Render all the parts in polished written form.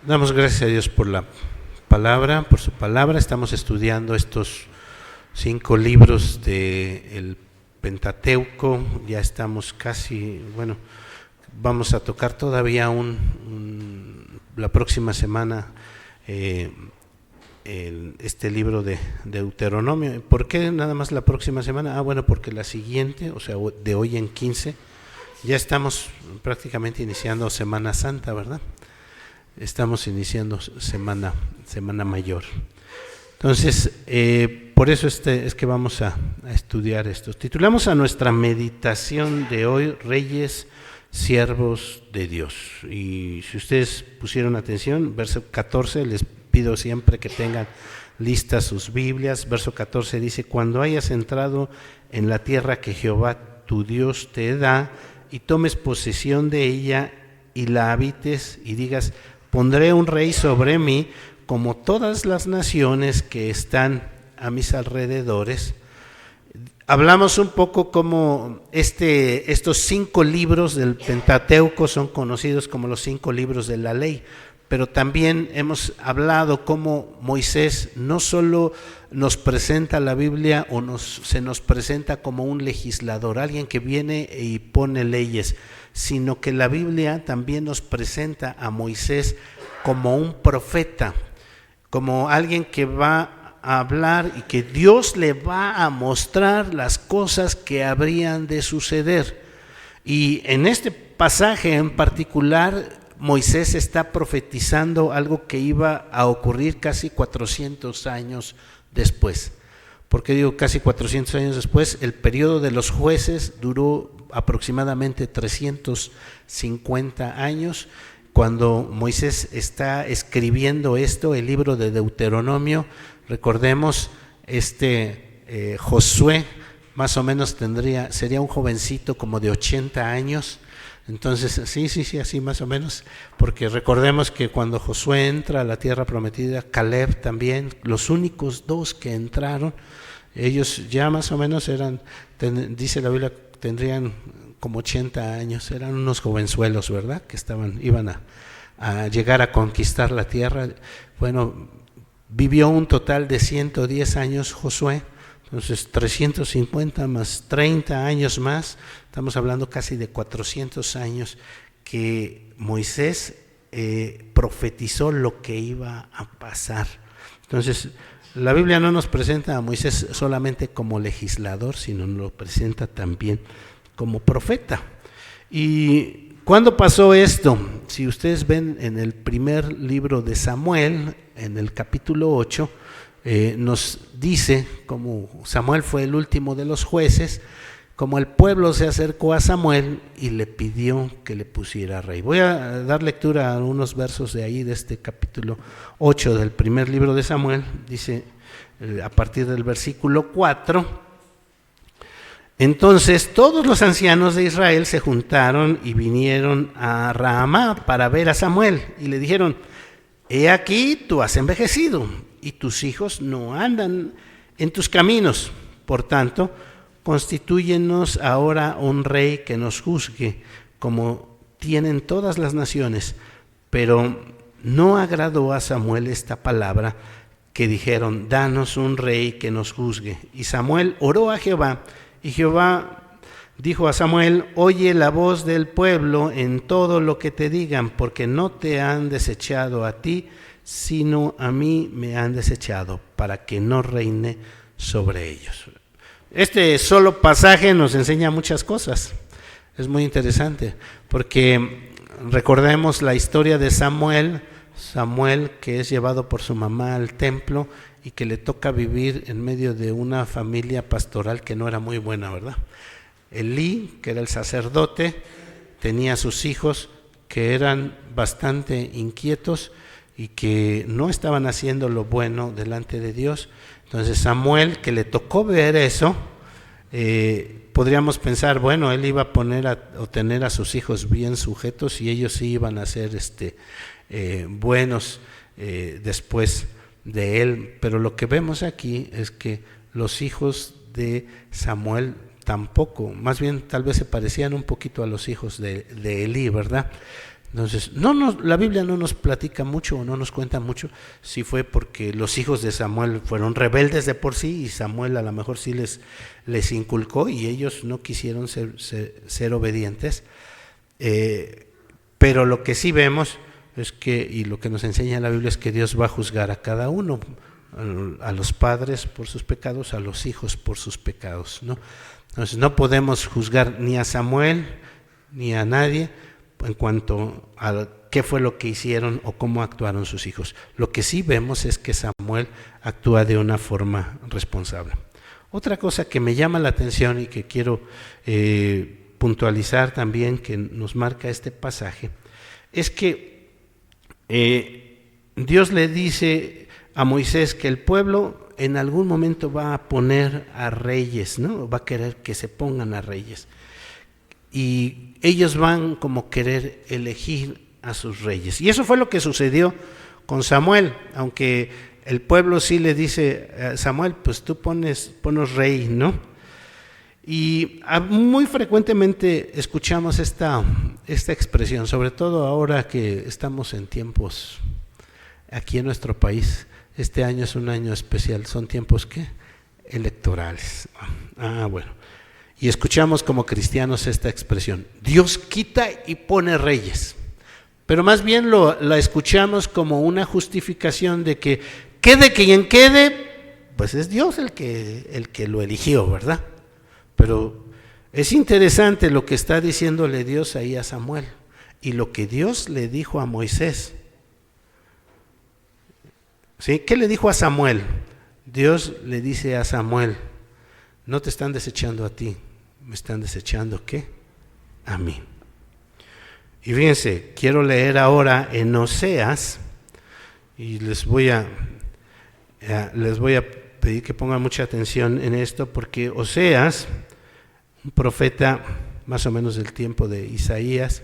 Damos gracias a Dios por la palabra, por su palabra. Estamos estudiando estos 5 libros del Pentateuco. Ya estamos casi, vamos a tocar todavía la próxima semana este libro de Deuteronomio. ¿Por qué nada más la próxima semana? Porque la siguiente, o sea, de hoy en 15, ya estamos prácticamente iniciando Semana Santa, ¿verdad? Estamos iniciando Semana Mayor. Entonces, por eso es que vamos a estudiar esto. Titulamos a nuestra meditación de hoy, Reyes, Siervos de Dios. Y si ustedes pusieron atención, verso 14, les pido siempre que tengan listas sus Biblias. Verso 14 dice: cuando hayas entrado en la tierra que Jehová tu Dios te da, y tomes posesión de ella, y la habites, y digas: pondré un rey sobre mí, como todas las naciones que están a mis alrededores. Hablamos un poco como estos 5 libros del Pentateuco son conocidos como los 5 libros de la ley, pero también hemos hablado cómo Moisés no solo nos presenta la Biblia se nos presenta como un legislador, alguien que viene y pone leyes, sino que la Biblia también nos presenta a Moisés como un profeta, como alguien que va a hablar y que Dios le va a mostrar las cosas que habrían de suceder. Y en este pasaje en particular, Moisés está profetizando algo que iba a ocurrir casi 400 años después. ¿Por qué digo casi 400 años después? El periodo de los jueces duró aproximadamente 350 años. Cuando Moisés está escribiendo esto, el libro de Deuteronomio, recordemos, Josué más o menos sería un jovencito como de 80 años. Entonces, sí, así más o menos, porque recordemos que cuando Josué entra a la tierra prometida, Caleb también, los únicos 2 que entraron, ellos ya más o menos dice la Biblia, tendrían como 80 años, eran unos jovenzuelos, ¿verdad? Que iban a llegar a conquistar la tierra. Vivió un total de 110 años Josué. Entonces 350 más 30 años más, estamos hablando casi de 400 años que Moisés profetizó lo que iba a pasar. Entonces la Biblia no nos presenta a Moisés solamente como legislador, sino nos lo presenta también como profeta. ¿Y cuándo pasó esto? Si ustedes ven en el primer libro de Samuel, en el capítulo 8, nos dice, como Samuel fue el último de los jueces, como el pueblo se acercó a Samuel y le pidió que le pusiera rey. Voy a dar lectura a unos versos de ahí, de este capítulo 8 del primer libro de Samuel. Dice, a partir del versículo 4: entonces todos los ancianos de Israel se juntaron y vinieron a Ramá para ver a Samuel, y le dijeron: he aquí, tú has envejecido, y tus hijos no andan en tus caminos. Por tanto, constitúyenos ahora un rey que nos juzgue, como tienen todas las naciones. Pero no agradó a Samuel esta palabra, que dijeron: danos un rey que nos juzgue. Y Samuel oró a Jehová, y Jehová dijo a Samuel: oye la voz del pueblo en todo lo que te digan, porque no te han desechado a ti, sino a mí me han desechado, para que no reine sobre ellos. Este solo pasaje nos enseña muchas cosas. Es muy interesante, porque recordemos la historia de Samuel, que es llevado por su mamá al templo y que le toca vivir en medio de una familia pastoral que no era muy buena, ¿verdad? Elí, que era el sacerdote, tenía sus hijos que eran bastante inquietos y que no estaban haciendo lo bueno delante de Dios. Entonces Samuel, que le tocó ver eso, podríamos pensar, él iba a tener a sus hijos bien sujetos y ellos sí iban a ser buenos después de él. Pero lo que vemos aquí es que los hijos de Samuel tampoco, más bien tal vez se parecían un poquito a los hijos de Elí, ¿verdad? Entonces, la Biblia no nos platica mucho o no nos cuenta mucho si fue porque los hijos de Samuel fueron rebeldes de por sí y Samuel a lo mejor sí les inculcó y ellos no quisieron ser obedientes. Pero lo que sí vemos es que, y lo que nos enseña la Biblia es que Dios va a juzgar a cada uno, a los padres por sus pecados, a los hijos por sus pecados, ¿no? Entonces no podemos juzgar ni a Samuel ni a nadie en cuanto a qué fue lo que hicieron o cómo actuaron sus hijos. Lo que sí vemos es que Samuel actúa de una forma responsable. Otra cosa que me llama la atención y que quiero puntualizar también, que nos marca este pasaje, es que Dios le dice a Moisés que el pueblo en algún momento va a poner a reyes, ¿no? Va a querer que se pongan a reyes. Y ellos van como querer elegir a sus reyes. Y eso fue lo que sucedió con Samuel, aunque el pueblo sí le dice a Samuel, pues tú ponos rey, ¿no? Y muy frecuentemente escuchamos esta expresión, sobre todo ahora que estamos en tiempos aquí en nuestro país. Este año es un año especial, son tiempos ¿qué? Electorales. Bueno. Y escuchamos como cristianos esta expresión, Dios quita y pone reyes. Pero más bien la escuchamos como una justificación de que quede quien quede, pues es Dios el que lo eligió, ¿verdad? Pero es interesante lo que está diciéndole Dios ahí a Samuel y lo que Dios le dijo a Moisés. ¿Sí? ¿Qué le dijo a Samuel? Dios le dice a Samuel, no te están desechando a ti, me están desechando ¿qué? A mí. Y fíjense, quiero leer ahora en Oseas y les voy a pedir que pongan mucha atención en esto porque Oseas, un profeta más o menos del tiempo de Isaías,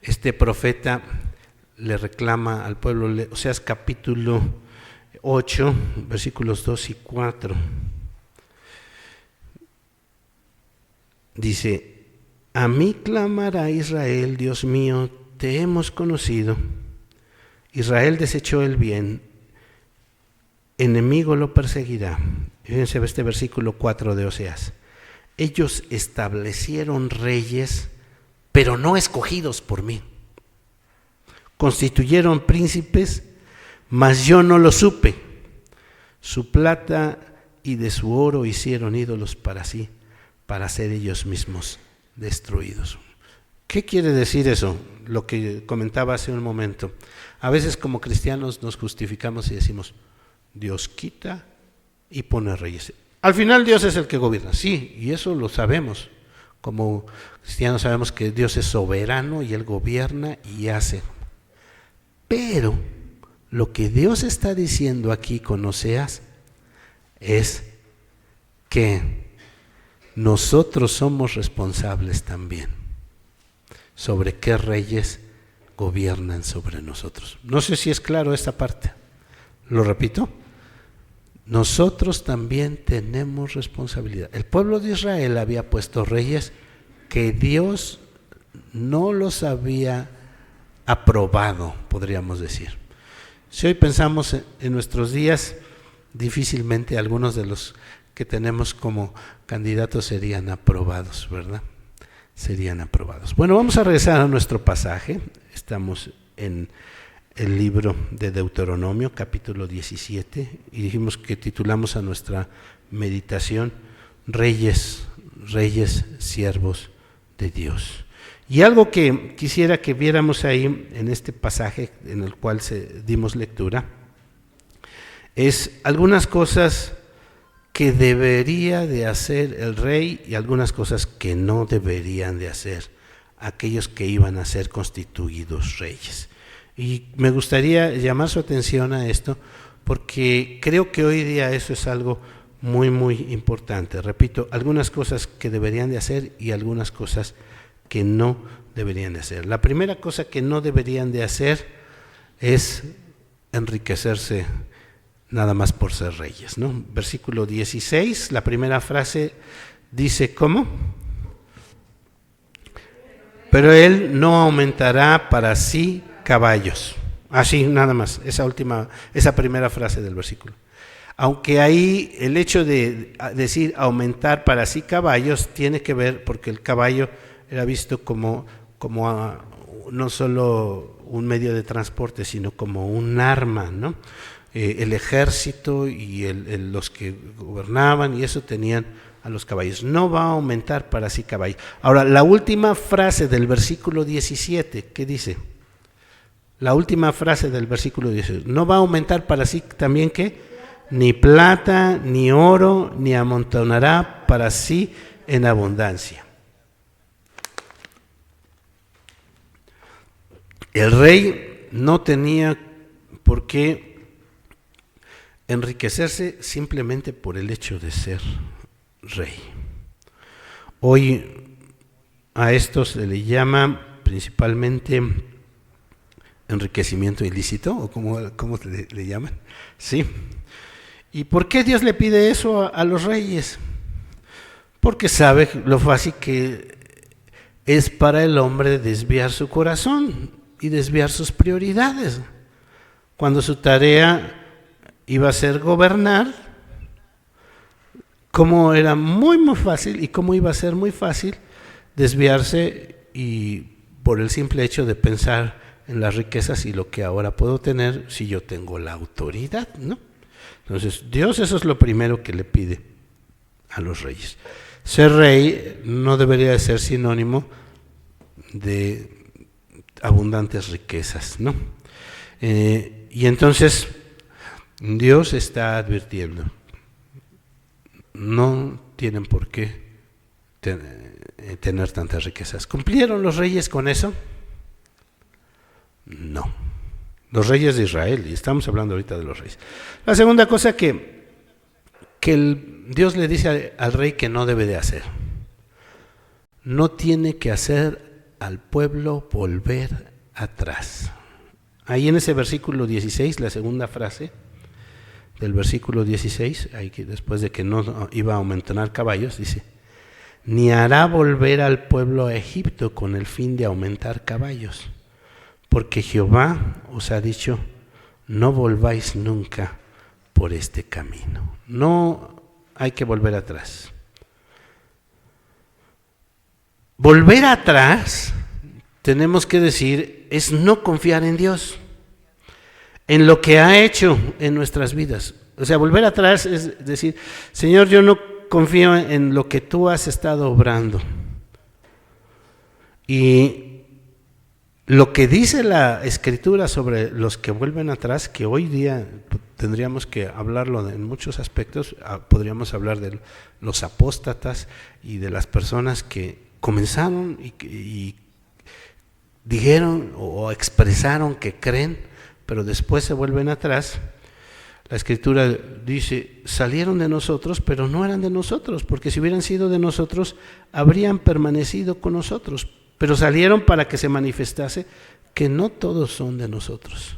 este profeta le reclama al pueblo, Oseas capítulo 8, versículos 2 y 4. Dice, a mí clamará Israel, Dios mío, te hemos conocido. Israel desechó el bien, enemigo lo perseguirá. Fíjense este versículo 4 de Oseas. Ellos establecieron reyes, pero no escogidos por mí. Constituyeron príncipes, mas yo no lo supe. Su plata y de su oro hicieron ídolos para sí, para ser ellos mismos destruidos. ¿Qué quiere decir eso? Lo que comentaba hace un momento. A veces como cristianos nos justificamos y decimos, Dios quita y pone reyes. Al final Dios es el que gobierna, sí, y eso lo sabemos. Como cristianos sabemos que Dios es soberano y Él gobierna y hace. Pero lo que Dios está diciendo aquí con Oseas es que nosotros somos responsables también sobre qué reyes gobiernan sobre nosotros. No sé si es claro esta parte. ¿Lo repito? Nosotros también tenemos responsabilidad. El pueblo de Israel había puesto reyes que Dios no los había aprobado, podríamos decir. Si hoy pensamos en nuestros días, difícilmente algunos de los que tenemos como candidatos serían aprobados, ¿verdad? Serían aprobados. Bueno, vamos a regresar a nuestro pasaje. Estamos en el libro de Deuteronomio, capítulo 17, y dijimos que titulamos a nuestra meditación Reyes, siervos de Dios. Y algo que quisiera que viéramos ahí en este pasaje en el cual dimos lectura, es algunas cosas que debería de hacer el rey y algunas cosas que no deberían de hacer aquellos que iban a ser constituidos reyes. Y me gustaría llamar su atención a esto porque creo que hoy día eso es algo muy, muy importante. Repito, algunas cosas que deberían de hacer y algunas cosas que no deberían de hacer. La primera cosa que no deberían de hacer es enriquecerse nada más por ser reyes, ¿no? Versículo 16, la primera frase dice ¿cómo? pero él no aumentará para sí caballos. Así nada más, esa primera frase del versículo. Aunque ahí el hecho de decir aumentar para sí caballos tiene que ver porque el caballo era visto como no solo un medio de transporte, sino como un arma, ¿no? El ejército y los que gobernaban y eso tenían a los caballos. No va a aumentar para sí caballos. Ahora, la última frase del versículo 17, ¿qué dice? La última frase del versículo 17, no va a aumentar para sí también, ¿qué? Ni plata, ni oro, ni amontonará para sí en abundancia. El rey no tenía por qué enriquecerse simplemente por el hecho de ser rey. Hoy a esto se le llama principalmente enriquecimiento ilícito, o ¿cómo le llaman? Sí. ¿Y por qué Dios le pide eso a los reyes? Porque sabe lo fácil que es para el hombre desviar su corazón y desviar sus prioridades. Cuando su tarea iba a ser gobernar, cómo era muy fácil y cómo iba a ser muy fácil desviarse y por el simple hecho de pensar en las riquezas y lo que ahora puedo tener si yo tengo la autoridad, ¿no? Entonces, Dios eso es lo primero que le pide a los reyes. Ser rey no debería de ser sinónimo de abundantes riquezas, ¿no? Y entonces, Dios está advirtiendo, no tienen por qué tener tantas riquezas. ¿Cumplieron los reyes con eso? No. Los reyes de Israel, y estamos hablando ahorita de los reyes. La segunda cosa que Dios le dice al rey que no debe de hacer, no tiene que hacer al pueblo volver atrás. Ahí en ese versículo 16, la segunda frase del versículo 16, ahí que después de que no iba a aumentar caballos, dice, ni hará volver al pueblo a Egipto con el fin de aumentar caballos, porque Jehová os ha dicho, no volváis nunca por este camino. No hay que volver atrás. Volver atrás, tenemos que decir, es no confiar en Dios, en lo que ha hecho en nuestras vidas. O sea, volver atrás es decir, Señor, yo no confío en lo que tú has estado obrando. Y lo que dice la Escritura sobre los que vuelven atrás, que hoy día tendríamos que hablarlo en muchos aspectos, podríamos hablar de los apóstatas y de las personas que comenzaron y dijeron o expresaron que creen, pero después se vuelven atrás. La Escritura dice, salieron de nosotros, pero no eran de nosotros, porque si hubieran sido de nosotros, habrían permanecido con nosotros, pero salieron para que se manifestase que no todos son de nosotros.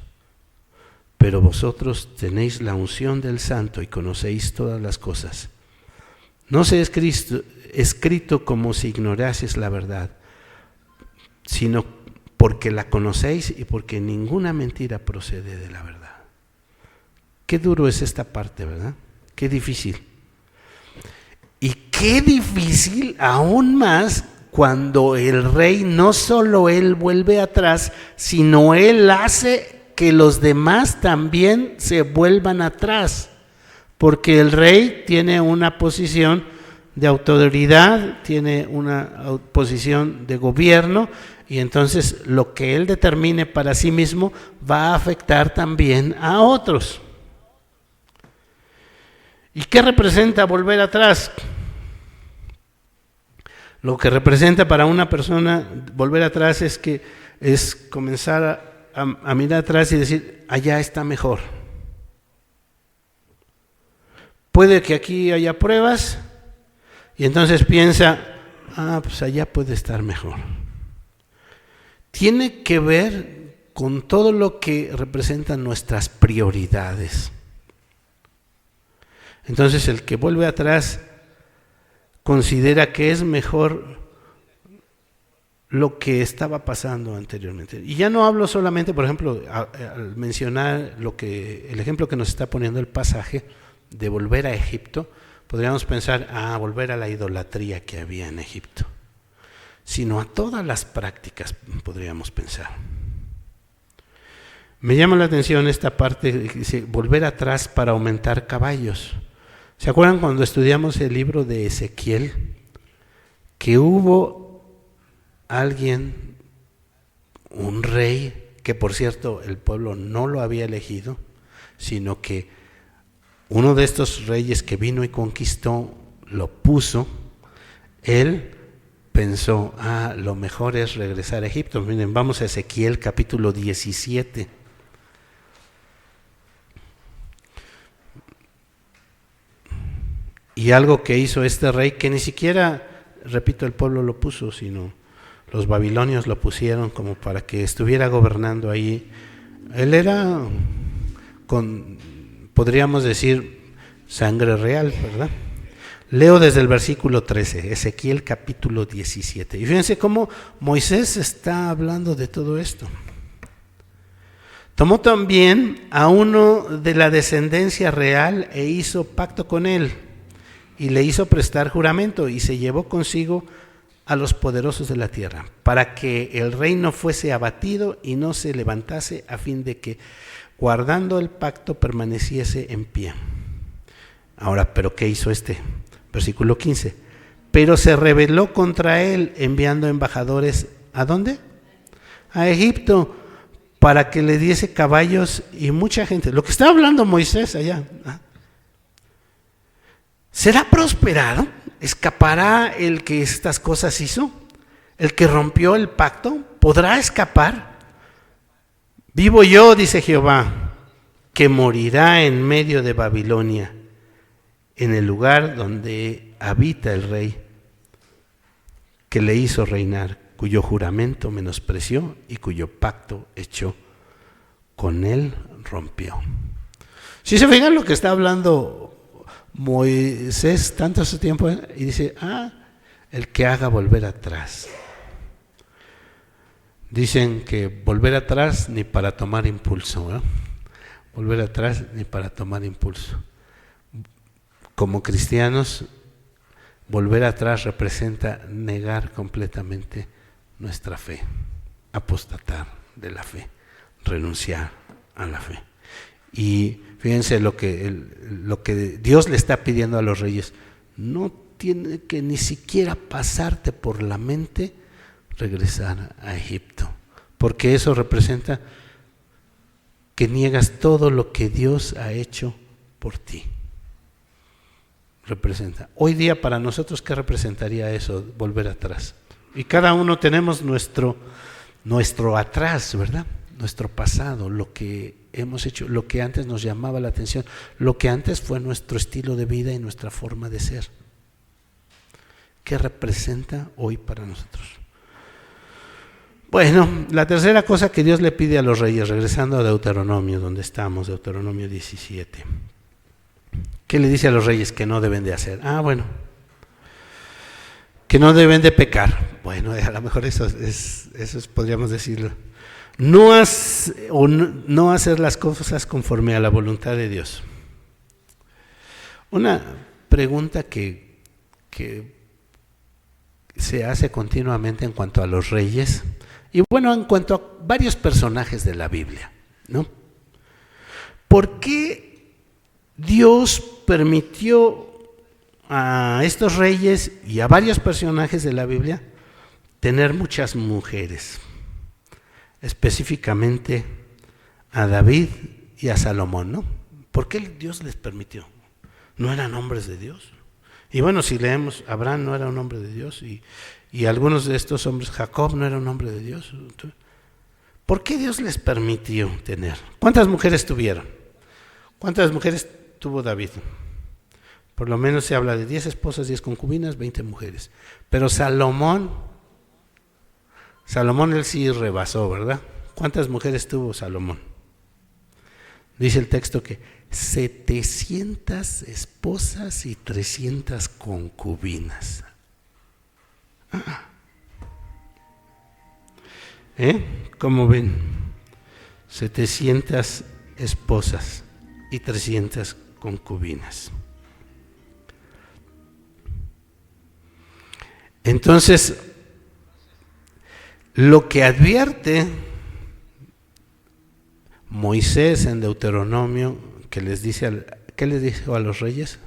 Pero vosotros tenéis la unción del Santo y conocéis todas las cosas. No se ha escrito como si ignorases la verdad, sino porque la conocéis y porque ninguna mentira procede de la verdad. Qué duro es esta parte, ¿verdad? Qué difícil. Y qué difícil aún más cuando el rey no solo él vuelve atrás, sino él hace que los demás también se vuelvan atrás. Porque el rey tiene una posición de autoridad, tiene una posición de gobierno, y entonces lo que él determine para sí mismo va a afectar también a otros. ¿Y qué representa volver atrás? Lo que representa para una persona volver atrás es comenzar a mirar atrás y decir, allá está mejor. Puede que aquí haya pruebas y entonces piensa, pues allá puede estar mejor. Tiene que ver con todo lo que representan nuestras prioridades. Entonces el que vuelve atrás considera que es mejor lo que estaba pasando anteriormente. Y ya no hablo solamente, por ejemplo, al mencionar el ejemplo que nos está poniendo el pasaje de volver a Egipto, podríamos pensar, volver a la idolatría que había en Egipto, sino a todas las prácticas, podríamos pensar. Me llama la atención esta parte que dice, volver atrás para aumentar caballos. ¿Se acuerdan cuando estudiamos el libro de Ezequiel? Que hubo alguien, un rey, que por cierto el pueblo no lo había elegido, sino que uno de estos reyes que vino y conquistó, lo puso, él pensó, lo mejor es regresar a Egipto. Miren, vamos a Ezequiel capítulo 17. Y algo que hizo este rey, que ni siquiera, repito, el pueblo lo puso, sino los babilonios lo pusieron como para que estuviera gobernando ahí. Él era, podríamos decir, sangre real, ¿verdad? Leo desde el versículo 13, Ezequiel capítulo 17. Y fíjense cómo Moisés está hablando de todo esto. Tomó también a uno de la descendencia real e hizo pacto con él, y le hizo prestar juramento, y se llevó consigo a los poderosos de la tierra, para que el reino fuese abatido y no se levantase, a fin de que, guardando el pacto, permaneciese en pie. Ahora, ¿pero qué hizo este? Versículo 15. Pero se rebeló contra él, enviando embajadores, ¿a dónde? A Egipto, para que le diese caballos y mucha gente. Lo que está hablando Moisés allá. ¿Será prosperado? ¿Escapará el que estas cosas hizo? ¿El que rompió el pacto? ¿Podrá escapar? Vivo yo, dice Jehová, que morirá en medio de Babilonia, en el lugar donde habita el rey que le hizo reinar, cuyo juramento menospreció y cuyo pacto echó, con él rompió. Si se fijan lo que está hablando Moisés tanto su tiempo, y dice, el que haga volver atrás. Dicen que volver atrás ni para tomar impulso, ¿no? Volver atrás ni para tomar impulso. Como cristianos, volver atrás representa negar completamente nuestra fe, apostatar de la fe, renunciar a la fe. Y fíjense lo que Dios le está pidiendo a los reyes, no tiene que ni siquiera pasarte por la mente regresar a Egipto, porque eso representa que niegas todo lo que Dios ha hecho por ti. Representa. Hoy día para nosotros, ¿qué representaría eso? Volver atrás. Y cada uno tenemos nuestro atrás, ¿verdad? Nuestro pasado, lo que hemos hecho, lo que antes nos llamaba la atención, lo que antes fue nuestro estilo de vida y nuestra forma de ser. ¿Qué representa hoy para nosotros? Bueno, la tercera cosa que Dios le pide a los reyes, regresando a Deuteronomio, donde estamos, Deuteronomio 17. ¿Qué le dice a los reyes que no deben de hacer? Bueno, que no deben de pecar. Bueno, a lo mejor eso podríamos decirlo. No hacer las cosas conforme a la voluntad de Dios. Una pregunta que se hace continuamente en cuanto a los reyes, y bueno, en cuanto a varios personajes de la Biblia, ¿no? ¿Por qué Dios permitió a estos reyes y a varios personajes de la Biblia tener muchas mujeres? Específicamente a David y a Salomón, ¿no? ¿Por qué Dios les permitió? ¿No eran hombres de Dios? Y bueno, si leemos, Abraham no era un hombre de Dios, y algunos de estos hombres, Jacob no era un hombre de Dios. ¿Por qué Dios les permitió tener? ¿Cuántas mujeres tuvieron? ¿Cuántas mujeres tuvo David? Por lo menos se habla de 10 esposas, 10 concubinas, 20 mujeres. Pero Salomón él sí rebasó, ¿verdad? ¿Cuántas mujeres tuvo Salomón? Dice el texto que 700 esposas y 300 concubinas. ¿Cómo ven? 700 esposas y 300 concubinas. Entonces, lo que advierte Moisés en Deuteronomio, ¿qué les dijo a los reyes?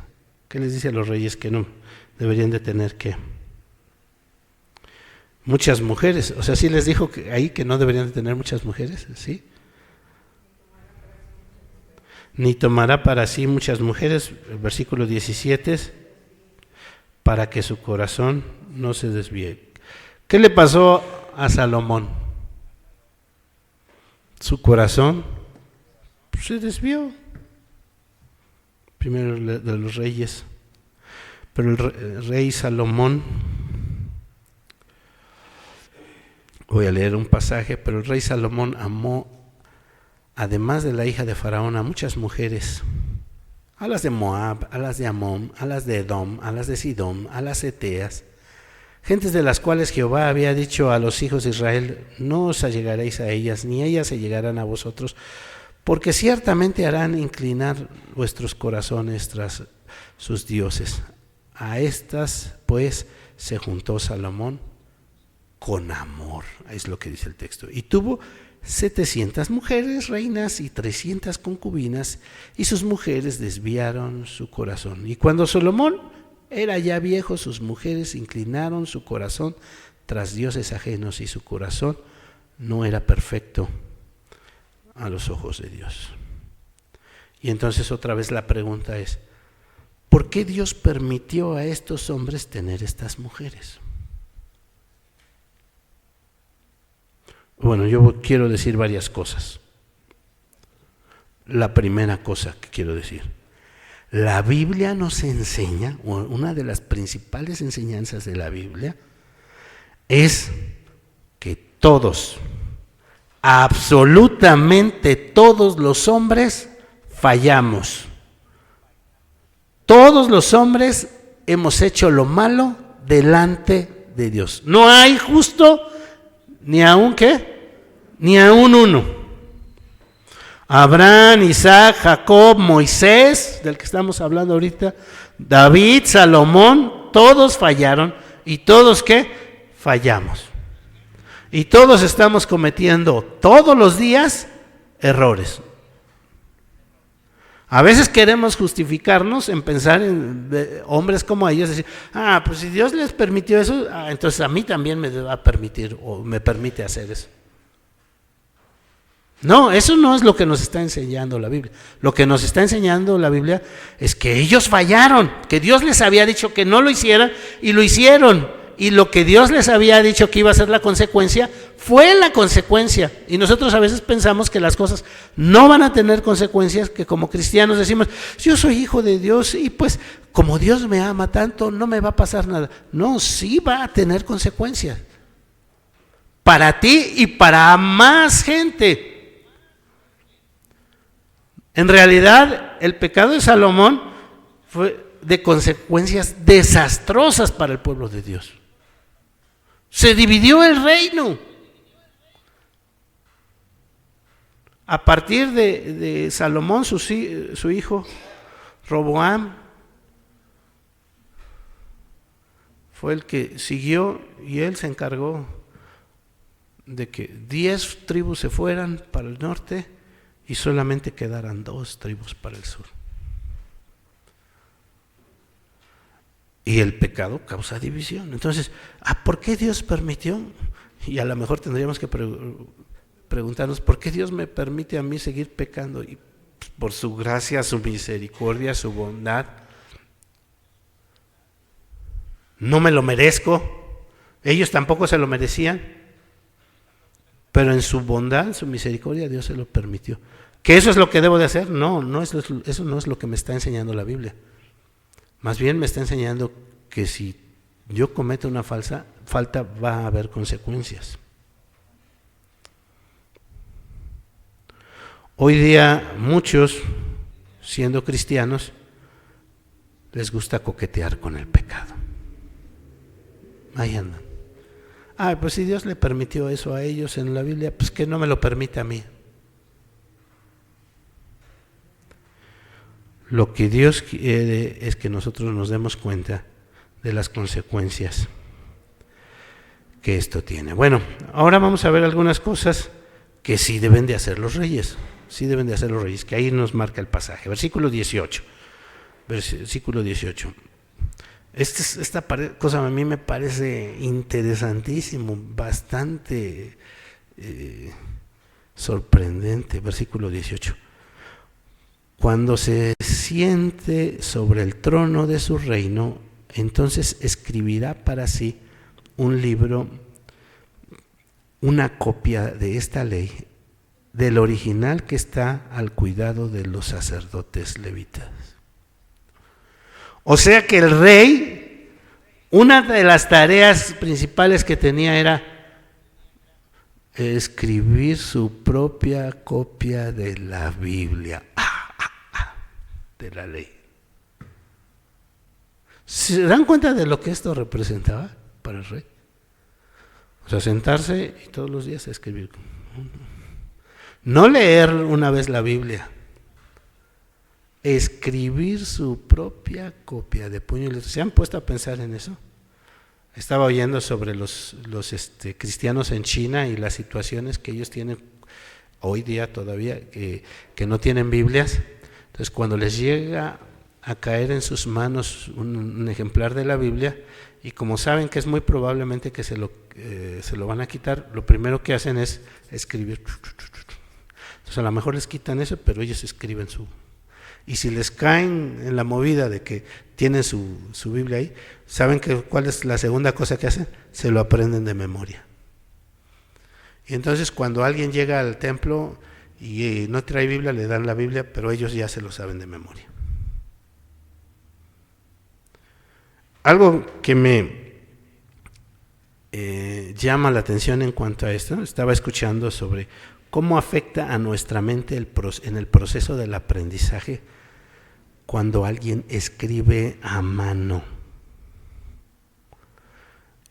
¿Qué les dice a los reyes? Que no deberían de tener muchas mujeres. O sea, sí les dijo ahí que no deberían de tener muchas mujeres, ¿sí? Ni tomará para sí muchas mujeres, el versículo 17, para que su corazón no se desvíe. ¿Qué le pasó a Salomón? Su corazón se desvió. Primero de los reyes. Pero el rey Salomón, voy a leer un pasaje, pero el rey Salomón amó, además de la hija de Faraón, a muchas mujeres, a las de Moab, a las de Amón, a las de Edom, a las de Sidón, a las eteas, gentes de las cuales Jehová había dicho a los hijos de Israel: no os allegaréis a ellas, ni ellas se llegarán a vosotros, porque ciertamente harán inclinar vuestros corazones tras sus dioses. A estas pues se juntó Salomón con amor, es lo que dice el texto, y tuvo 700 mujeres reinas y 300 concubinas, y sus mujeres desviaron su corazón. Y cuando Salomón era ya viejo, sus mujeres inclinaron su corazón tras dioses ajenos, y su corazón no era perfecto a los ojos de Dios. Y entonces otra vez la pregunta es: ¿por qué Dios permitió a estos hombres tener estas mujeres? Bueno, yo quiero decir varias cosas. La primera cosa que quiero decir: la Biblia nos enseña, o una de las principales enseñanzas de la Biblia es que todos, absolutamente todos los hombres fallamos. Todos los hombres hemos hecho lo malo delante de Dios. No hay justo ni aun ni aun uno. Abraham, Isaac, Jacob, Moisés, del que estamos hablando ahorita, David, Salomón, todos fallaron. ¿Y todos qué? Fallamos. Y todos estamos cometiendo todos los días errores. A veces queremos justificarnos en pensar en hombres como ellos, decir: pues si Dios les permitió eso, entonces a mí también me va a permitir o me permite hacer eso. No, eso no es lo que nos está enseñando la Biblia. Lo que nos está enseñando la Biblia es que ellos fallaron, que Dios les había dicho que no lo hicieran y lo hicieron. Y lo que Dios les había dicho que iba a ser la consecuencia, fue la consecuencia. Y nosotros a veces pensamos que las cosas no van a tener consecuencias, que como cristianos decimos: yo soy hijo de Dios y pues como Dios me ama tanto, no me va a pasar nada. No, sí va a tener consecuencias. Para ti y para más gente. En realidad, el pecado de Salomón fue de consecuencias desastrosas para el pueblo de Dios. Se dividió el reino. A partir de Salomón, su hijo Roboam fue el que siguió, y él se encargó de que 10 tribus se fueran para el norte y solamente quedaran 2 tribus para el sur. Y el pecado causa división. Entonces, ¿por qué Dios permitió? Y a lo mejor tendríamos que preguntarnos: ¿por qué Dios me permite a mí seguir pecando? Y por su gracia, su misericordia, su bondad. No me lo merezco. Ellos tampoco se lo merecían. Pero en su bondad, en su misericordia, Dios se lo permitió. ¿Que eso es lo que debo de hacer? No, eso no es lo que me está enseñando la Biblia. Más bien me está enseñando que si yo cometo una falta, va a haber consecuencias. Hoy día muchos, siendo cristianos, les gusta coquetear con el pecado. Ahí andan. Pues si Dios le permitió eso a ellos en la Biblia, pues que no me lo permite a mí. Lo que Dios quiere es que nosotros nos demos cuenta de las consecuencias que esto tiene. Bueno, ahora vamos a ver algunas cosas que sí deben de hacer los reyes. Sí deben de hacer los reyes, que ahí nos marca el pasaje. Versículo 18. Versículo 18. Esta cosa a mí me parece interesantísimo, bastante sorprendente. Versículo 18. Cuando se siente sobre el trono de su reino, entonces escribirá para sí un libro, una copia de esta ley, del original que está al cuidado de los sacerdotes levitas. O sea que el rey, una de las tareas principales que tenía era escribir su propia copia de la Biblia, de la ley. ¿Se dan cuenta de lo que esto representaba para el rey? O sea, sentarse y todos los días a escribir. No leer una vez la Biblia, escribir su propia copia de puño y letra. ¿Se han puesto a pensar en eso? Estaba oyendo sobre los cristianos en China y las situaciones que ellos tienen hoy día todavía, que no tienen Biblias. Entonces, cuando les llega a caer en sus manos un ejemplar de la Biblia, y como saben que es muy probablemente que se lo van a quitar, lo primero que hacen es escribir. Entonces, a lo mejor les quitan eso, pero ellos escriben su... Y si les caen en la movida de que tienen su Biblia ahí, ¿saben cuál es la segunda cosa que hacen? Se lo aprenden de memoria. Y entonces cuando alguien llega al templo y no trae Biblia, le dan la Biblia, pero ellos ya se lo saben de memoria. Algo que me llama la atención en cuanto a esto, estaba escuchando sobre cómo afecta a nuestra mente en el proceso del aprendizaje cuando alguien escribe a mano.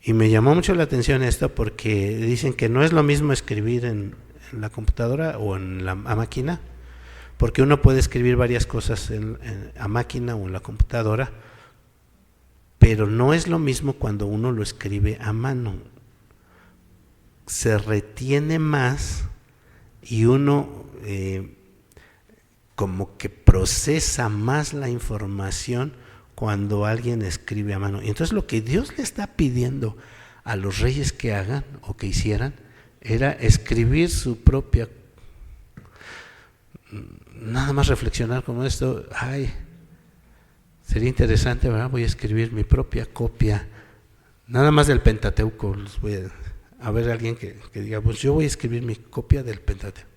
Y me llamó mucho la atención esto porque dicen que no es lo mismo escribir en la computadora o en la máquina, porque uno puede escribir varias cosas a máquina o en la computadora, pero no es lo mismo cuando uno lo escribe a mano. Se retiene más y uno como que procesa más la información cuando alguien escribe a mano. Y entonces lo que Dios le está pidiendo a los reyes que hagan o que hicieran era escribir su propia... Nada más reflexionar como esto, sería interesante, ¿verdad? Voy a escribir mi propia copia, nada más del Pentateuco. Voy a ver a alguien que diga, pues yo voy a escribir mi copia del Pentateuco.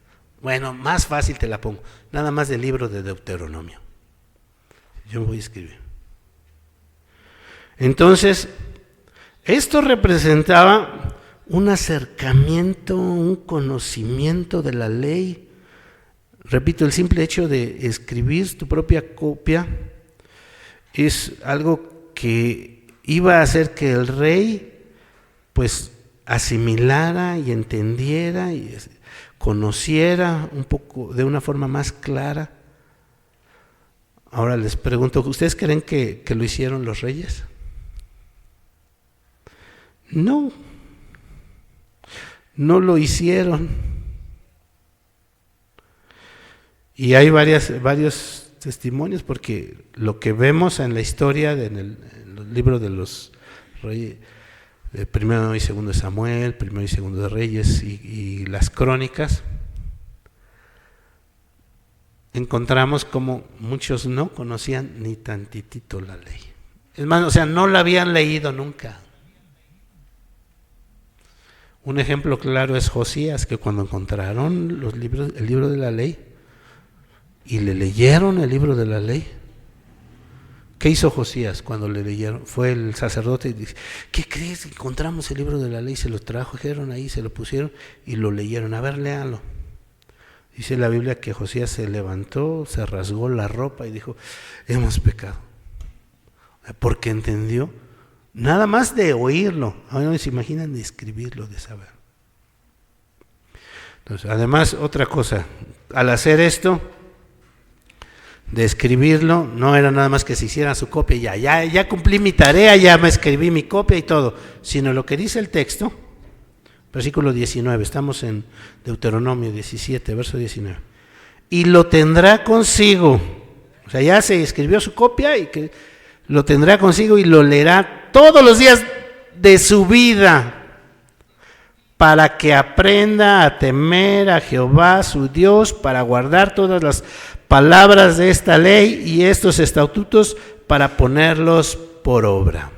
Bueno, más fácil te la pongo, nada más del libro de Deuteronomio. Yo voy a escribir. Entonces, esto representaba un acercamiento, un conocimiento de la ley. Repito, el simple hecho de escribir tu propia copia es algo que iba a hacer que el rey pues asimilara y entendiera y conociera un poco de una forma más clara. Ahora les pregunto, ¿ustedes creen que lo hicieron los reyes? No lo hicieron. Y hay varios testimonios, porque lo que vemos en la historia, en el libro de los reyes, de primero y segundo de Samuel, primero y segundo de Reyes y las crónicas, encontramos como muchos no conocían ni tantitito la ley. Es más, o sea, no la habían leído nunca. Un ejemplo claro es Josías, que cuando encontraron el libro de la ley y le leyeron el libro de la ley, ¿qué hizo Josías cuando le leyeron? Fue el sacerdote y dice, ¿qué crees? Encontramos el libro de la ley, se lo trajeron ahí, se lo pusieron y lo leyeron. A ver, léanlo. Dice la Biblia que Josías se levantó, se rasgó la ropa y dijo, hemos pecado. Porque entendió Nada más de oírlo. Ahora no se imaginan de escribirlo, de saber. Entonces, además, otra cosa, al hacer esto, de escribirlo, no era nada más que se hiciera su copia, ya cumplí mi tarea, ya me escribí mi copia y todo, sino lo que dice el texto, versículo 19, estamos en Deuteronomio 17, verso 19, y lo tendrá consigo, o sea, ya se escribió su copia y que lo tendrá consigo y lo leerá todos los días de su vida, para que aprenda a temer a Jehová su Dios, para guardar todas las palabras de esta ley y estos estatutos, para ponerlos por obra.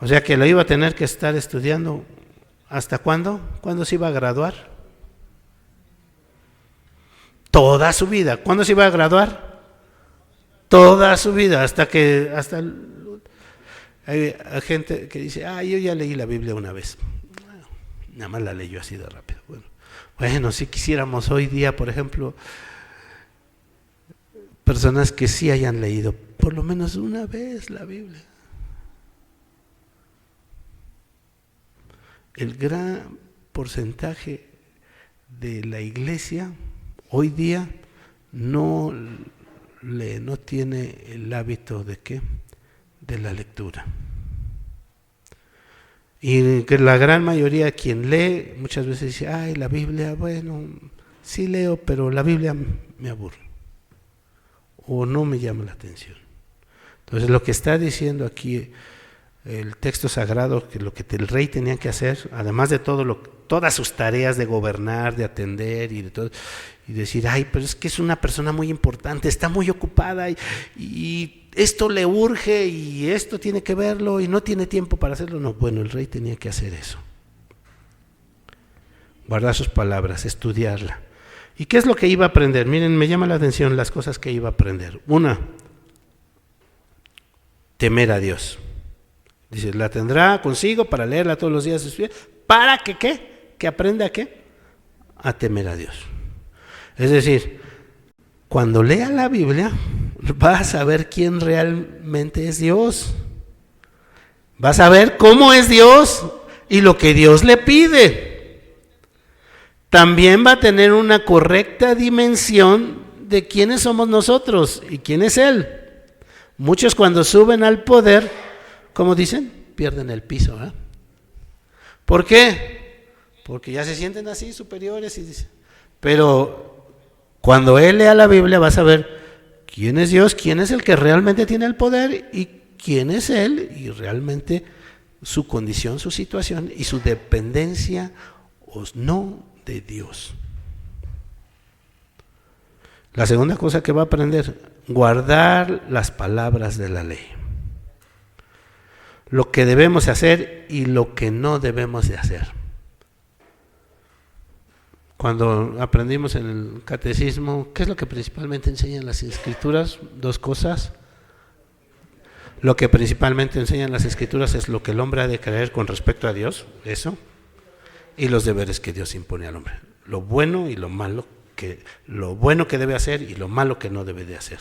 O sea que lo iba a tener que estar estudiando. ¿Hasta cuándo? ¿Cuándo se iba a graduar? Toda su vida. ¿Cuándo se iba a graduar? Toda su vida, hay gente que dice, yo ya leí la Biblia una vez. Nada más la leyó así de rápido. Bueno, si quisiéramos hoy día, por ejemplo, personas que sí hayan leído por lo menos una vez la Biblia. El gran porcentaje de la iglesia hoy día no tiene el hábito de ¿qué? De la lectura. Y que la gran mayoría quien lee muchas veces dice, la Biblia, bueno, sí leo, pero la Biblia me aburre o no me llama la atención. Entonces lo que está diciendo aquí el texto sagrado, que lo que el rey tenía que hacer, además de todas sus tareas de gobernar, de atender y de todo, y decir, pero es que es una persona muy importante, está muy ocupada y esto le urge y esto tiene que verlo y no tiene tiempo para hacerlo. No, bueno, el rey tenía que hacer eso. Guardar sus palabras, estudiarla. ¿Y qué es lo que iba a aprender? Miren, me llama la atención las cosas que iba a aprender. Una, temer a Dios. Dice, la tendrá consigo para leerla todos los días de su vida. ¿Para que qué? ¿Que aprenda a qué? A temer a Dios. Es decir, cuando lea la Biblia, va a saber quién realmente es Dios. Va a saber cómo es Dios y lo que Dios le pide. También va a tener una correcta dimensión de quiénes somos nosotros y quién es Él. Muchos cuando suben al poder, ¿cómo dicen? Pierden el piso. ¿Por qué? Porque ya se sienten así superiores y dicen, pero cuando él lea la Biblia va a saber quién es Dios, quién es el que realmente tiene el poder y quién es Él y realmente su condición, su situación y su dependencia o no de Dios. La segunda cosa que va a aprender, guardar las palabras de la ley. Lo que debemos hacer y lo que no debemos de hacer. Cuando aprendimos en el catecismo, ¿qué es lo que principalmente enseñan las escrituras? Dos cosas. Lo que principalmente enseñan las escrituras es lo que el hombre ha de creer con respecto a Dios, eso, y los deberes que Dios impone al hombre. Lo bueno y lo malo, lo bueno que debe hacer y lo malo que no debe de hacer.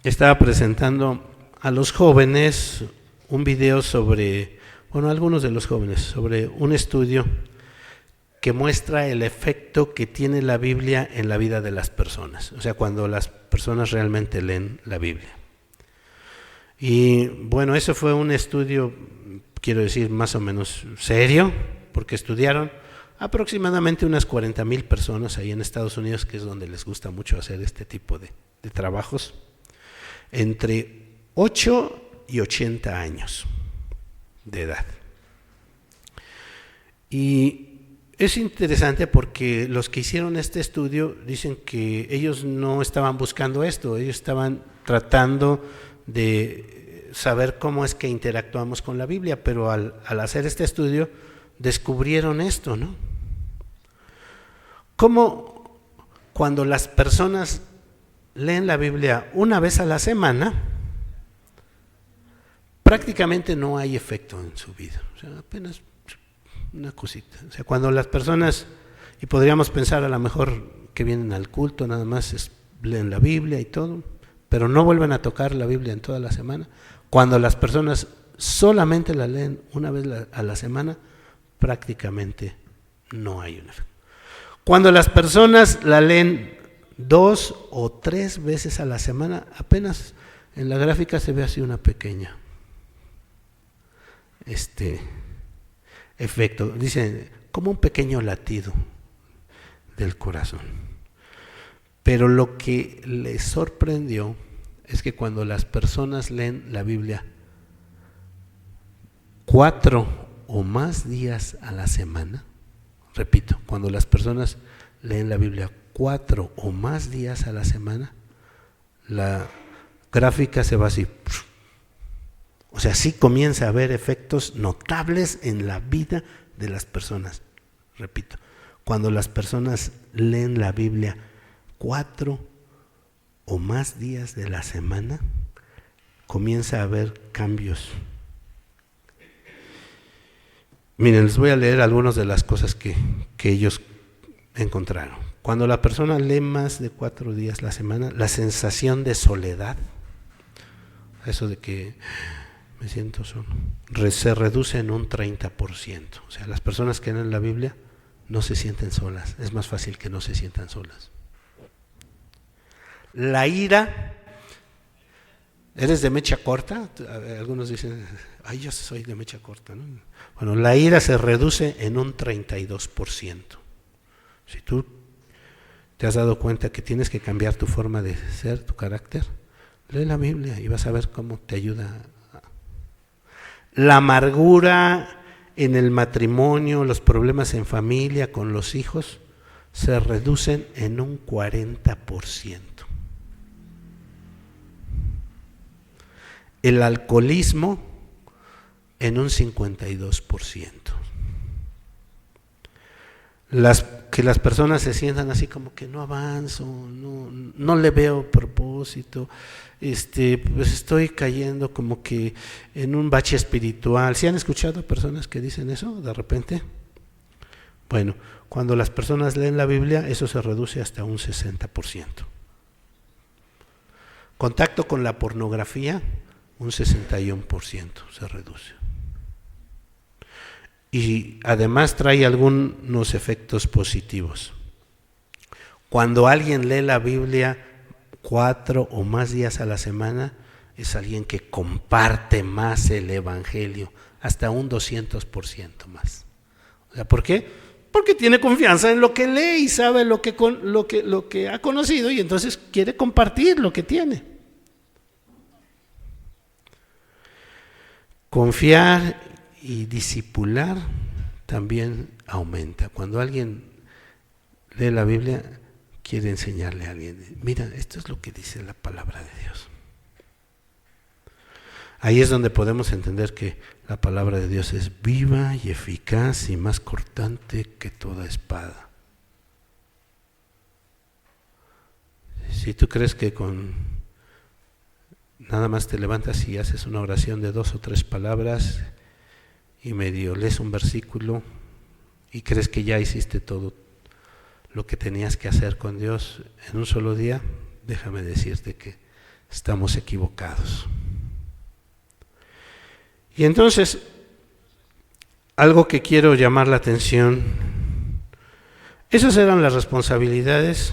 Estaba presentando a los jóvenes un video sobre, algunos de los jóvenes, sobre un estudio que muestra el efecto que tiene la Biblia en la vida de las personas, o sea, cuando las personas realmente leen la Biblia. Y bueno, eso fue un estudio, quiero decir, más o menos serio, porque estudiaron aproximadamente unas 40,000 personas ahí en Estados Unidos, que es donde les gusta mucho hacer este tipo de trabajos, entre 8 y 80 años de edad. Y es interesante porque los que hicieron este estudio dicen que ellos no estaban buscando esto, ellos estaban tratando de saber cómo es que interactuamos con la Biblia, pero al hacer este estudio descubrieron esto, ¿no? Cómo cuando las personas leen la Biblia una vez a la semana, prácticamente no hay efecto en su vida, o sea, apenas una cosita. O sea, cuando las personas, y podríamos pensar a lo mejor que vienen al culto, nada más leen la Biblia y todo, pero no vuelven a tocar la Biblia en toda la semana. Cuando las personas solamente la leen una vez a la semana, prácticamente no hay un efecto. Cuando las personas la leen 2 o 3 veces a la semana, apenas en la gráfica se ve así una pequeña efecto, dicen como un pequeño latido del corazón. Pero lo que les sorprendió es que cuando las personas leen la Biblia 4 o más días a la semana, repito, cuando las personas leen la Biblia 4 o más días a la semana, la gráfica se va así. O sea, sí comienza a haber efectos notables en la vida de las personas. Repito, cuando las personas leen la Biblia 4 o más días de la semana, comienza a haber cambios. Miren, les voy a leer algunas de las cosas que ellos encontraron. Cuando la persona lee más de 4 días la semana, la sensación de soledad, eso de que me siento solo, se reduce en un 30%. O sea, las personas que leen la Biblia no se sienten solas, es más fácil que no se sientan solas. La ira, ¿eres de mecha corta? Algunos dicen, ay, yo soy de mecha corta, ¿no? Bueno, la ira se reduce en un 32%. Si tú te has dado cuenta que tienes que cambiar tu forma de ser, tu carácter, lee la Biblia y vas a ver cómo te ayuda. La amargura en el matrimonio, los problemas en familia, con los hijos, se reducen en un 40%. El alcoholismo en un 52%. Que las personas se sientan así como que no avanzo, no le veo propósito, pues estoy cayendo como que en un bache espiritual. ¿Sí han escuchado personas que dicen eso de repente? Bueno, cuando las personas leen la Biblia, eso se reduce hasta un 60%. Contacto con la pornografía, un 61% se reduce. Y además trae algunos efectos positivos. Cuando alguien lee la Biblia 4 o más días a la semana, es alguien que comparte más el Evangelio, hasta un 200% más. O sea, ¿por qué? Porque tiene confianza en lo que lee y sabe lo que ha conocido, y entonces quiere compartir lo que tiene. Confiar y discipular también aumenta. Cuando alguien lee la Biblia, quiere enseñarle a alguien, mira, esto es lo que dice la palabra de Dios. Ahí es donde podemos entender que la palabra de Dios es viva y eficaz y más cortante que toda espada. Si tú crees que con nada más te levantas y haces una oración de 2 o 3 palabras y medio lees un versículo y crees que ya hiciste todo lo que tenías que hacer con Dios en un solo día, déjame decirte que estamos equivocados. Y entonces, algo que quiero llamar la atención, esas eran las responsabilidades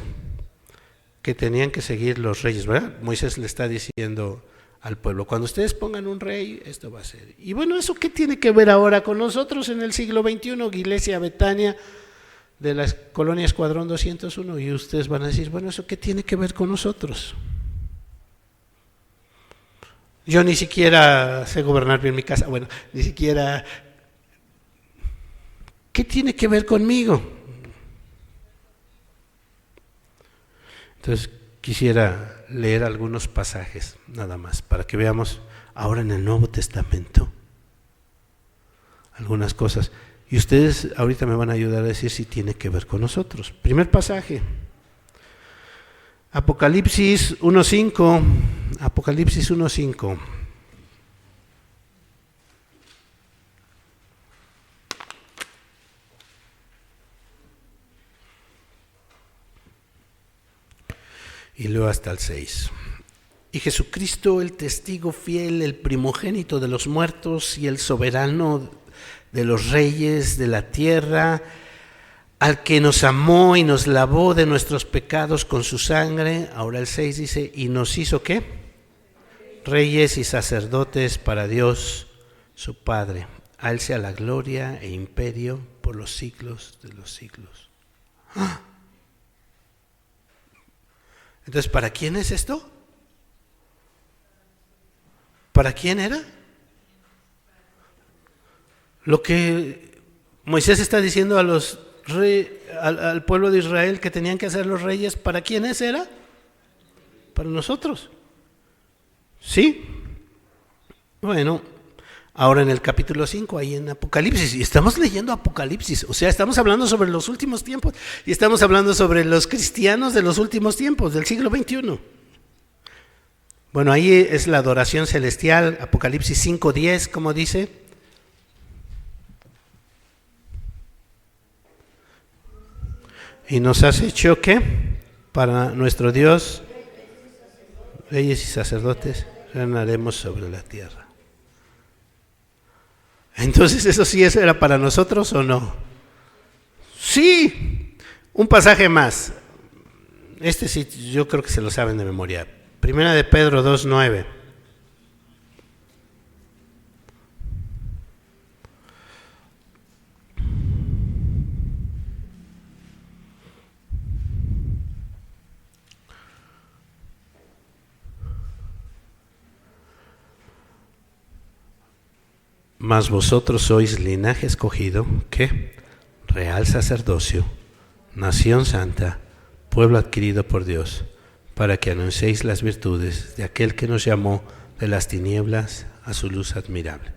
que tenían que seguir los reyes, ¿verdad? Moisés le está diciendo al pueblo, cuando ustedes pongan un rey, esto va a ser. Y bueno, ¿eso qué tiene que ver ahora con nosotros en el siglo XXI? Iglesia Betania de la colonia Escuadrón 201, y ustedes van a decir, bueno, ¿eso qué tiene que ver con nosotros? Yo ni siquiera sé gobernar bien mi casa, bueno, ni siquiera, ¿qué tiene que ver conmigo? Entonces quisiera leer algunos pasajes nada más para que veamos ahora en el Nuevo Testamento algunas cosas, y ustedes ahorita me van a ayudar a decir si tiene que ver con nosotros. Primer pasaje, Apocalipsis 1:5. Apocalipsis 1:5. Y luego hasta el 6. y Jesucristo, el testigo fiel, el primogénito de los muertos y el soberano de los reyes de la tierra, al que nos amó y nos lavó de nuestros pecados con su sangre. Ahora el 6 dice, y nos hizo ¿qué? Reyes y sacerdotes para Dios su Padre. A él sea la gloria e imperio por los siglos de los siglos. ¡Ah! Entonces, ¿para quién es esto? ¿Para quién era? Lo que Moisés está diciendo a los al pueblo de Israel que tenían que hacer los reyes, ¿para quiénes era? Para nosotros. ¿Sí? Bueno, ahora en el capítulo 5, ahí en Apocalipsis, y estamos leyendo Apocalipsis, o sea, estamos hablando sobre los últimos tiempos, y estamos hablando sobre los cristianos de los últimos tiempos, del siglo XXI. Bueno, ahí es la adoración celestial, Apocalipsis 5:10, ¿cómo dice? Y nos has hecho, ¿qué? Para nuestro Dios, reyes y sacerdotes, reinaremos sobre la tierra. Entonces, ¿eso sí era para nosotros o no? Sí. Un pasaje más. Este sí, yo creo que se lo saben de memoria. Primera de Pedro 2:9. Mas vosotros sois linaje escogido, ¿qué? Real sacerdocio, nación santa, pueblo adquirido por Dios, para que anunciéis las virtudes de aquel que nos llamó de las tinieblas a su luz admirable.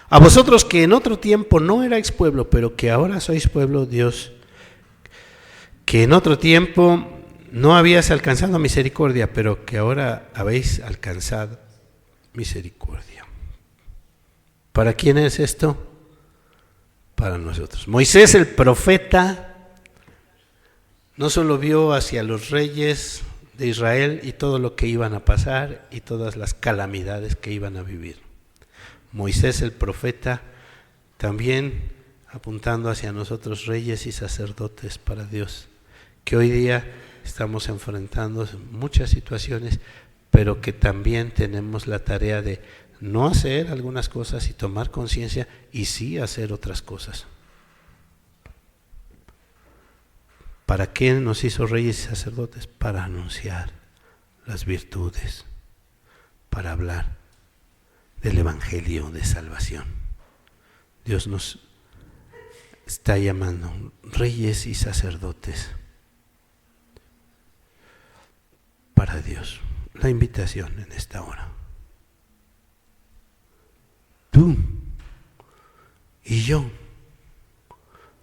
A vosotros que en otro tiempo no erais pueblo, pero que ahora sois pueblo, Dios, que en otro tiempo no habías alcanzado misericordia, pero que ahora habéis alcanzado misericordia. ¿Para quién es esto? Para nosotros. Moisés, el profeta, no solo vio hacia los reyes de Israel y todo lo que iban a pasar y todas las calamidades que iban a vivir. Moisés, el profeta, también apuntando hacia nosotros, reyes y sacerdotes para Dios, que hoy día estamos enfrentando muchas situaciones, pero que también tenemos la tarea de no hacer algunas cosas y tomar conciencia y sí hacer otras cosas. ¿Para qué nos hizo reyes y sacerdotes? Para anunciar las virtudes, para hablar del evangelio de salvación. Dios nos está llamando reyes y sacerdotes para Dios. La invitación en esta hora. Tú y yo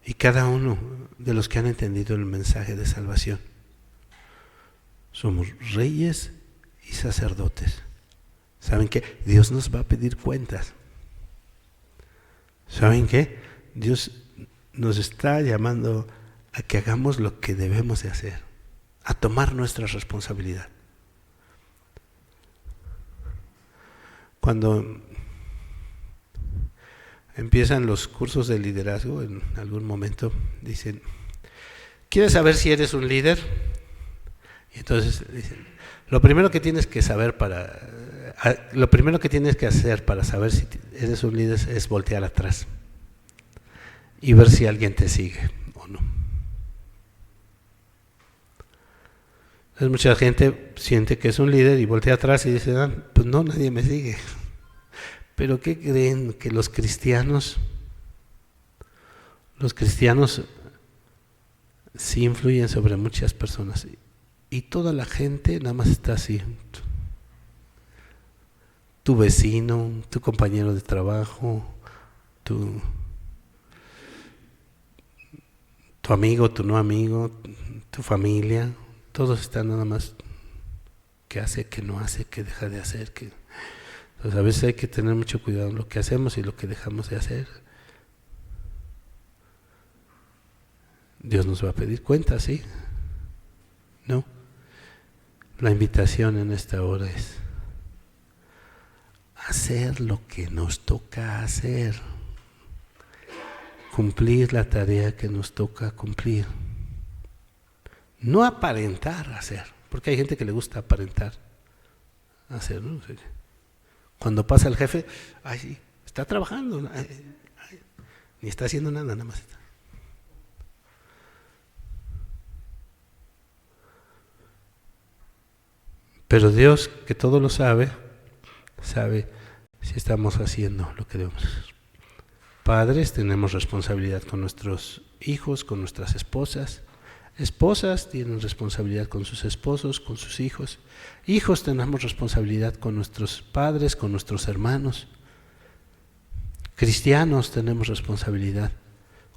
y cada uno de los que han entendido el mensaje de salvación somos reyes y sacerdotes. ¿Saben qué? Dios nos va a pedir cuentas. ¿Saben qué? Dios nos está llamando a que hagamos lo que debemos de hacer, a tomar nuestra responsabilidad. Cuando empiezan los cursos de liderazgo, en algún momento dicen, ¿quieres saber si eres un líder? Y entonces dicen, lo primero que tienes que hacer para saber si eres un líder es voltear atrás y ver si alguien te sigue o no. Entonces mucha gente siente que es un líder y voltea atrás y dice, pues no, nadie me sigue. Pero ¿qué creen? Que los cristianos sí influyen sobre muchas personas y toda la gente nada más está así. Tu vecino, tu compañero de trabajo, tu amigo, tu no amigo, tu familia, todos están nada más qué hace, qué no hace, qué deja de hacer, qué. Entonces a veces hay que tener mucho cuidado en lo que hacemos y lo que dejamos de hacer. Dios nos va a pedir cuentas, ¿sí? ¿No? La invitación en esta hora es hacer lo que nos toca hacer, cumplir la tarea que nos toca cumplir. No aparentar hacer, porque hay gente que le gusta aparentar hacer, ¿no? Cuando pasa el jefe, ay, sí, está trabajando, ni está haciendo nada, nada más está. Pero Dios, que todo lo sabe, sabe si estamos haciendo lo que debemos hacer. Padres, tenemos responsabilidad con nuestros hijos, con nuestras esposas. Esposas tienen responsabilidad con sus esposos, con sus hijos. Hijos, tenemos responsabilidad con nuestros padres, con nuestros hermanos. Cristianos, tenemos responsabilidad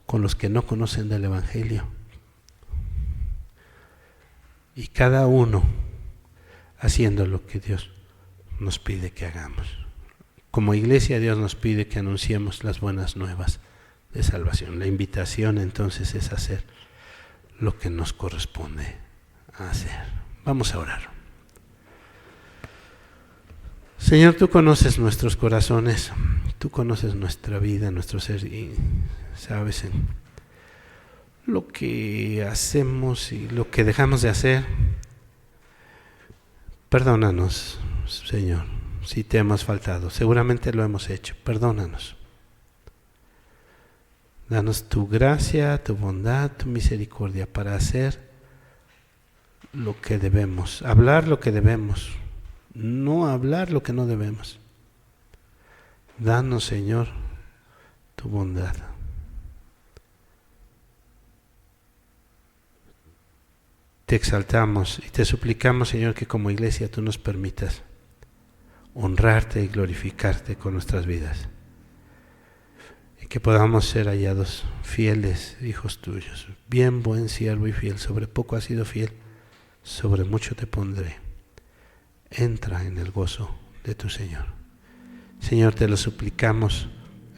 con los que no conocen del Evangelio. Y cada uno haciendo lo que Dios nos pide que hagamos. Como iglesia, Dios nos pide que anunciemos las buenas nuevas de salvación. La invitación entonces es hacer lo que nos corresponde hacer. Vamos a orar. Señor, tú conoces nuestros corazones, tú conoces nuestra vida, nuestro ser, y sabes lo que hacemos y lo que dejamos de hacer. Perdónanos, Señor, si te hemos faltado. Seguramente lo hemos hecho. Perdónanos. Danos tu gracia, tu bondad, tu misericordia para hacer lo que debemos, hablar lo que debemos, no hablar lo que no debemos. Danos, Señor, tu bondad. Te exaltamos y te suplicamos, Señor, que como iglesia tú nos permitas honrarte y glorificarte con nuestras vidas. Y que podamos ser hallados fieles, hijos tuyos. Bien, buen siervo y fiel. Sobre poco has sido fiel, sobre mucho te pondré. Entra en el gozo de tu Señor. Señor, te lo suplicamos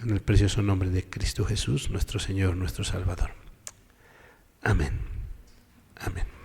en el precioso nombre de Cristo Jesús, nuestro Señor, nuestro Salvador. Amén. Amén.